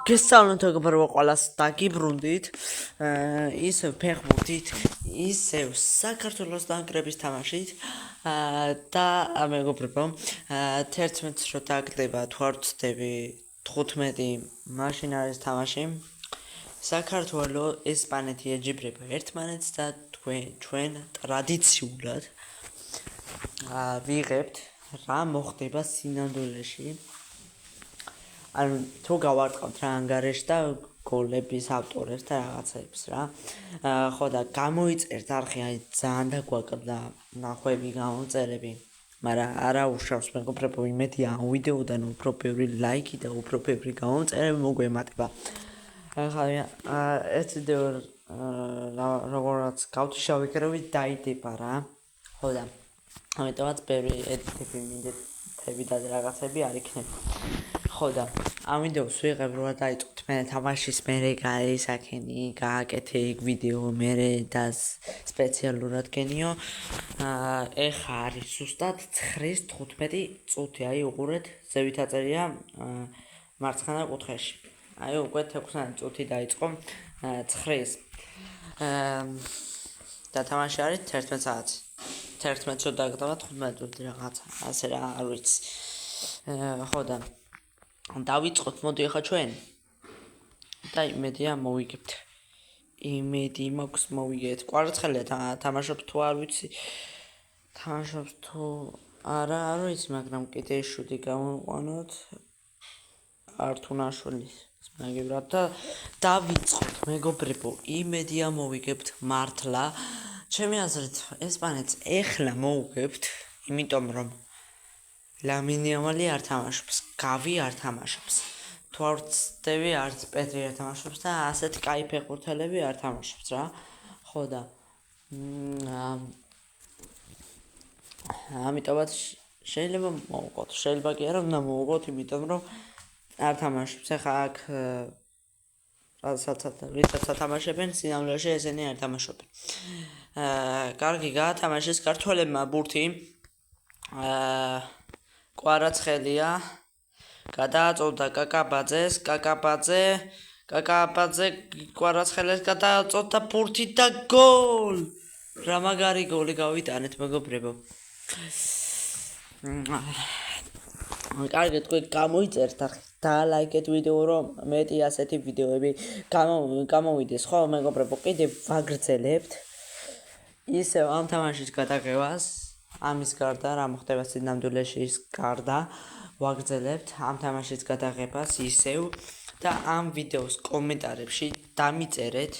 გესწავლოთ როგორ ყველას დაგიბრუნდით, ისევ ფეხბურთით, ისევ საქართველოს დანგრების თამაშით და მეგობრებო, 11-ს რო დაგდება თუ არ ვცდები 15 მაშინ არის თამაში. საქართველოს ესპანეთი ეჯიბრება ერთმანეთს და ჩვენ ტრადიციულად ვიღებთ რა მოხდება სინამდვილეში. ანუ თუ გავარტყავთ რა ანგარიშს და გოლების ავტორებს და რაღაცებს რა. ხო და გამოიწერთ არხი, აი ძალიან დაგვაკლდა ნახვები გამოწერები, მაგრამ არა უშავს მეგობრებო, იმედია ამ ვიდეოდან უფრო ბევრი ლაიქი და უფრო ბევრი გამოწერები მოგვემატება. ახლა ეს ვიდეო როგორც გავთიშავ იქნებით დაიდება რა. ხო და ამიტომაც ბევრი ედიტები მინდები და რაღაცები არ იქნება. ხო და ამ ვიდეოს ვიღებ რომ დაიწყოთ მე თამაშის მერე გაისაკენი, გააკეთე იქ ვიდეო მერე და სპეციალურად გენიო. ეხა არის ზუსტად 9:15 წუთი, აი უყურეთ, ზევით აწერია მარცხენა კუთხეში. აი უკვე 16 წუთი დაიწყო 9-ის. და თამაში არის 11 საათი. 11-ს რო დაგდება 15 წუთი რაღაცა, ასე რა არ ვიცი. ხო და დავიწყოთ, მოდი ახლა ჩვენ. და იმედია მოვიგებთ. იმედი მაქვს მოვიგეთ. კვარაცხელია თამაშობ თუ არ ვიცი. თამაშობს თუ არა, არ ვიცი, მაგრამ კიდე შუდი გამოვყანოთ. ართუნაშვილის მაგივრად და დავიწყოთ, მეგობრებო, იმედია მოვიგებთ მართლა. ჩემი აზრით, ესპანეთს ეხლა მოვუგებთ, იმიტომ რომ ლამინ იამალი არ თამაშობს, გავი არ თამაშობს. თუ არ ვცდები, არც პეტრი არ თამაშობს და ასეთი კაი ფეხბურთელები არ თამაშობს რა. ხო და ამიტომაც შეიძლება მოვუყოთ, შეიძლება კი არა, უნდა მოვუყოთ, იმიტომ რომ არ თამაშობს. ახლა აქ რითაც ათამაშებენ, სინამდვილეში ესენი არ თამაშობენ. კარგი გაათამაშეს ქართველებმა ბურთი. კვარაცხელია გადააწოდა კაკაბაძეს, კაკაბაძე კვარაცხელეს გადააწოდა ბურთი და გოლ! რა მაგარი გოლი გავიტანეთ, მეგობრებო. კარგი, თქვენ გამოიწერთ და ლაიქეთ ვიდეო, რომ მეტი ასეთი ვიდეოები გამოვიდეს, ხო, მეგობრებო, კიდე ვაგრძელებთ ისევ ამ თამაშის გადაღებას, ამის გარდა, რა მოხდება სინამდვილეში ის გარდა, ვაგრძელებთ ამ თამაშის გადაღებას ისევ და ამ ვიდეოს კომენტარებში დამიწერეთ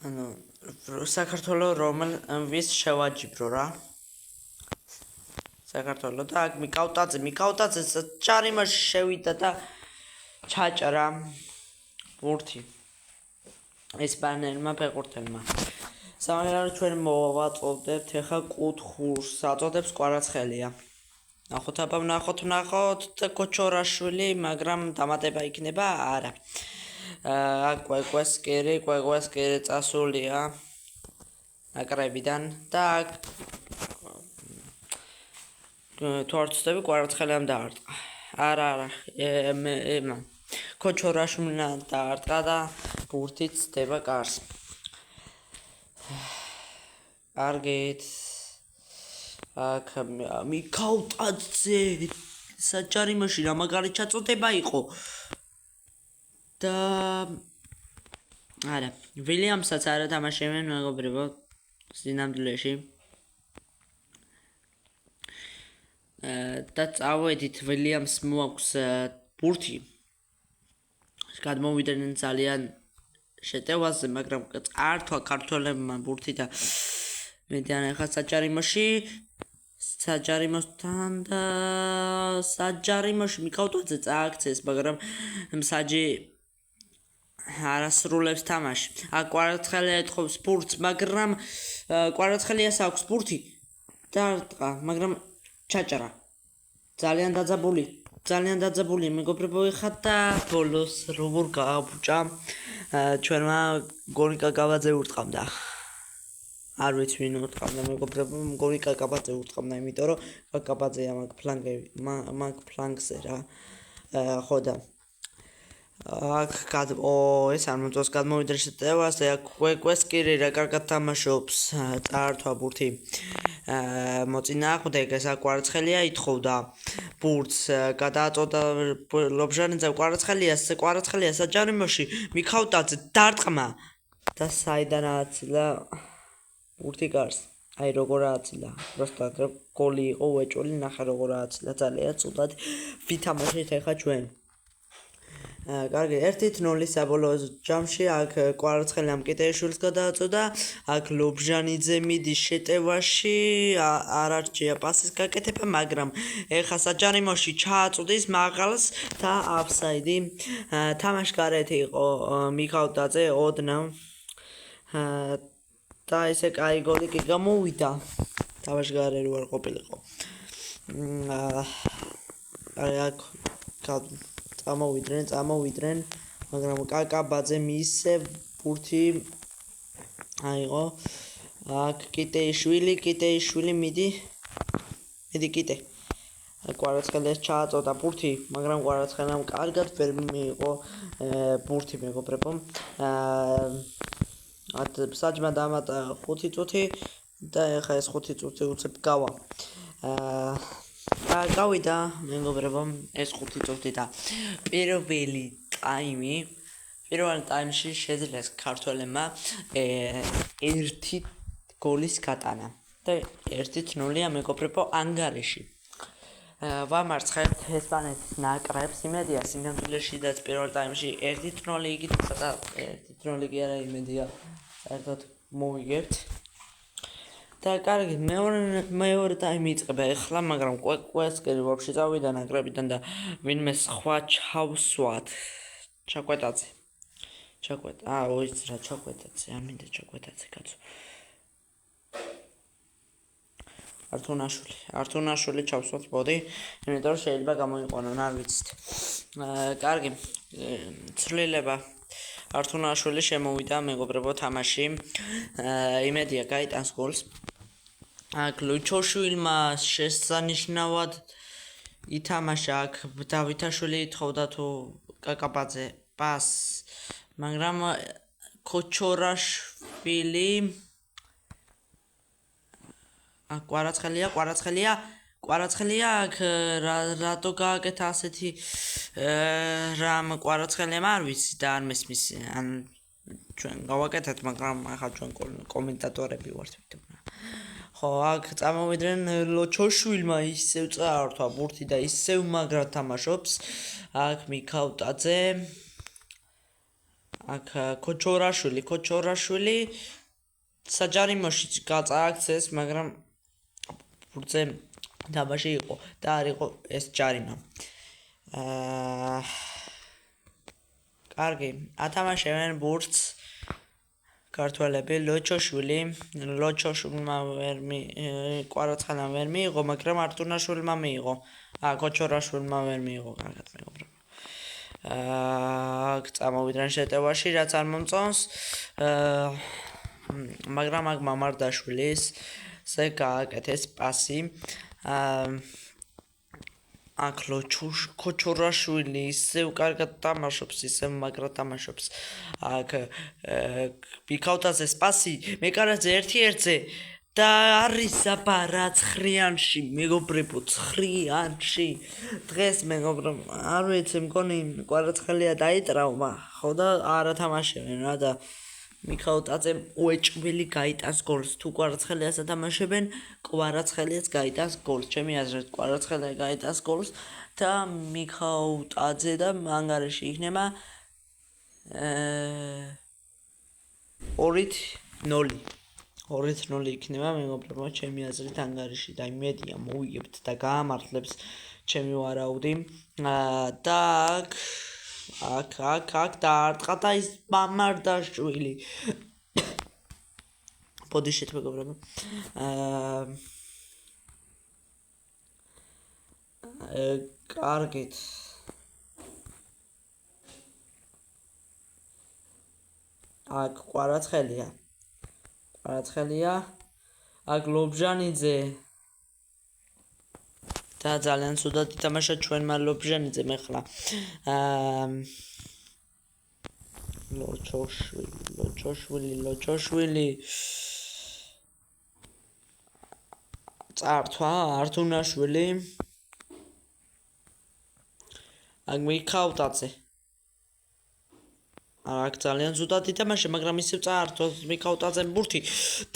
ანუ საქართველოს რომლის შევაჯიბრო რა. საქართველოს და აქ მიკაუტაძე ჭარიმაში შევიდა და ჩაჭრა ბურთი ესპანელმა ფეხბურთელმა. სამაგიეროდ ჩვენ მოვაწოდებთ ეხა კუთხურს, აწოდებს კვარაცხელია. ნახოთ აბა, ნახოთ და კოჩორაშვილი, მაგრამ დამატება იქნება არა. კვეკვესკერი წასულია ნაკრებიდან და თუ არ ვცდები, კვარაცხელიამ დაარტყა. არა, კოჩორაშვილმა დაარტყა და ბურთიც დება კარს. კარგით. აქ მიკაუტაძე საჭარიმოში რა მაგარი ჩაწოდება იყო. და არა, ვილიამსაც არ ათამაშებენ, მეგობრებო, სინამდვილეში. და წავედით, ვილიამს მოაქვს ბურთი. გადმოვიდნენ ძალიან შეტევაზე, მაგრამ წართვა ქართველებმა ბურთი და მედიან ახლა საჭარიმოსთან და საჭარიმოში მიკაუტაძე წააქცეს, მაგრამ მსაჯი არასრულებს თამაში. აქ კვარაცხელია ეთხოვს ბურთს, მაგრამ კვარაცხელიას აქვს ბურთი და არტყა, მაგრამ ჩაჭრა. ძალიან დაძაბული მეგობრებო, ეხა და ბოლოს როგორ გააბუჭა ჩვენმა გონიკა გავაძე ურტყამდა. არ ვიცი ვინ უთყავდა მეგობრებო, მგონი კაკაბაძე უთყავდა, იმიტომ რომ კაკაბაძეა მაგ ფლანგზე რა. ხო და აქ ეს არ მომწონს გადმოვიდრე შეტევას, აქ კვესკირი რა კარგად თამაშობს, წაართვა ბურთი. მოწინააღმდეგ ეს კვარაცხელია ითხოვდა ბურთს, გადააწოდა ლობჟანიძე კვარაცხელია საჯარიმოში, მიქაუტაძე დარტყმა და საიდან აცილა ბურთი გარს. აი როგორ აცილა, просто გოლი იყო უეჭველი, ნახე როგორ აცილა, ძალიან ცუდად ვითამაშეთ ახლა ჩვენ. კარგი, 1-0 საბოლოო ჯამში აქ კვარაცხელამ კიტეიშვილს გადააწოდა, აქ ლობჟანიძე მიდის შეტევაში, არ არჩია პასის გაკეთება, მაგრამ ეხა საჯარიმოში ჩააწუდის მაღალს და აფსაიდი. თამაშგარეთ იყო მიქაუტაძე ოდნავ. და ესე კაი გოლი კი გამოვიდა. თამაშგარე რო არ ყოფილიყო. აქ წამოვიდნენ, მაგრამ კაკაბაძე მისე ბურთი აიღო. აქ კიტეიშვილი მიდი კიტე. კვარაცხელიას ჩააწოდა ბურთი, მაგრამ კვარაცხელამ კარგად ვერ მიიღო ბურთი მეგობრებო. საჯმა დამატა 5 წუთი და ეხა ეს 5 წუთი უცებ გავა. გავიდა მეგობრებო ეს 5 წუთი და პირველი ტაიმში შეძლეს ქართველებმა 1 გოლის გატანა და 1-0-ია მეგობრებო ანგარიში. ვამარცხებთ ესპანეთის ნაკრებს, იმედია სინამდვილეშიდაც პირველ ტაიმში 1-0 იგით, და 1-0 კი არა იმედია საერთოდ მოვიგებთ. და კარგი, მეორე ტაიმი იწყება ეხლა, მაგრამ კვესკერი ვაფშე წავიდა ნაკრებიდან და ვინმე სხვა ჩავსვათ. ჩაკვეტაძე. არ მინდა ჩაკვეტაძე კაცო. ართუნაშვილი ჩავსვათ, მოდი, იმიტომ რომ შეიძლება გამოიყვანონ, არ ვიცით. კარგი, ცვლილება ართუნაშვილი შემოვიდა მეგობრებო თამაში. იმედია გაიტანს გოლს. აქ ლუჩოშვილმა შესანიშნავად ითამაშა, აქ დავითაშვილი ითხოვდა თუ კაკაბაძე პასს, მაგრამ ქოჩორაშვილი აქ კვარაცხელია აქ რატო გააკეთა ასეთი რამ კვარაცხელიამ არ ვიცი და არ მესმის, ან ჩვენ გავაკეთეთ, მაგრამ ახლა ჩვენ კომენტატორები ვართ ვიდეო. ხო, აქ წამოვიდნენ ლოჩოშვილმა ისევ წაართვა ბურთი და ისევ მაგრად თამაშობს. აქ მიქაუტაძე, აქ ქოჩორაშვილი საჯარიმოში წააქცეს, მაგრამ ბურთზე თამაში იყო და არ იყო ეს ჯარიმა. კარგი, ათამაშებენ ბურთს ქართველები, ლოჩოშვილმა კვარაცხელამ ვერ მიიღო, მაგრამ არტუნაშვილმა მიიღო. ქოჩორაშვილმა ვერ მიიღო, კარგად მეგობრებო. წამოვიდნენ შეტევაში, რაც არ მომწონს. მაგრამ აქ მამარდაშვილის გააკეთეს პასი. აქ ქოჩორაშვილი ისევ კარგად თამაშობს, ისევ მაგრად თამაშობს. აქ მიქაუტაძეს პასი, მეკარაძე 1-1-ზე და არის აბარა 9-იანში, მეგობრებო, 9-იანში. დღეს მეგობრებო, არ ვიცი, მგონი კვარაცხელია დაიტრაუმა, ხო და არა თამაშებენ რა და მიქაუტაძემ უეჭველი გაიტანს გოლს. თუ კვარაცხელიას ათამაშებენ, კვარაცხელიაც გაიტანს გოლს. ჩემი აზრით, კვარაცხელია გაიტანს გოლს და მიქაუტაძე და ანგარიში იქნება 2-0. 2-0 იქნება მეგობრებო, ჩემი აზრით ანგარიში და იმედია მოვიგებთ და გაამართლებს ჩემი ვარაუდი. და აქ დაარტყა და ის მამარდაშვილი. ბოდიშეთ მეგობრებო. კარგით. აქ კვარაცხელია კვარაცხელია. აქ ლობჟანიძე და ძალიან ცუდად ითამაშა ჩვენმა ლობჟანიძემ ახლა. ლოჩოშვილი. წართვა ართუნაშვილი. აქ მიქავტაძე. აქ ძალიან ზუსტად ითამაშა, მაგრამ ისევ წაართვა მიქავტაძემ ბურთი.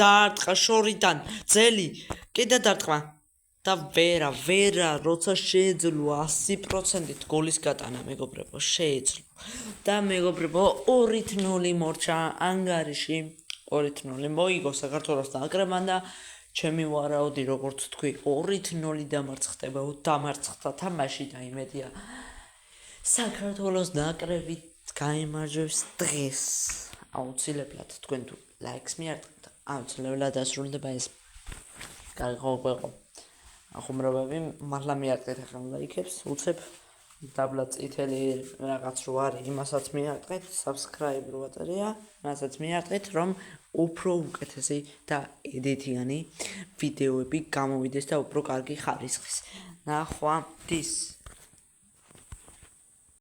დაარტყა შორიდან, ძელი, კიდე დაარტყა. და ვერა, როცა შეეძლო 100%-ით გოლის გატანა, მეგობრებო, შეეძლო. და მეგობრებო, 2-0 მორჩა ანგარიში, 2-0 მოიგო საქართველოს ნაკრებმა და ჩემი ვარაუდი, როგორც თქვი, 2-0 დამარცხდა თამაში და იმედია საქართველოს ნაკრები გაიმარჯვებს დღეს. აუცილებლად თქვენ თუ ლაიქს მიარტყეთ, აუცილებლად დასრულდება ეს. გაიგო. ახუმრობები მართლა მიარტყეთ ახლა ლაიქებს, უცებ დაბლა წითელი რაღაც რო არის, იმასაც მიარტყეთ, subscribe რო აწერია, იმასაც მიარტყეთ, რომ უფრო უკეთესი და ედიტიანი ვიდეოები გამოვიდეს და უფრო კარგი ხარისხის. ნახვამდის.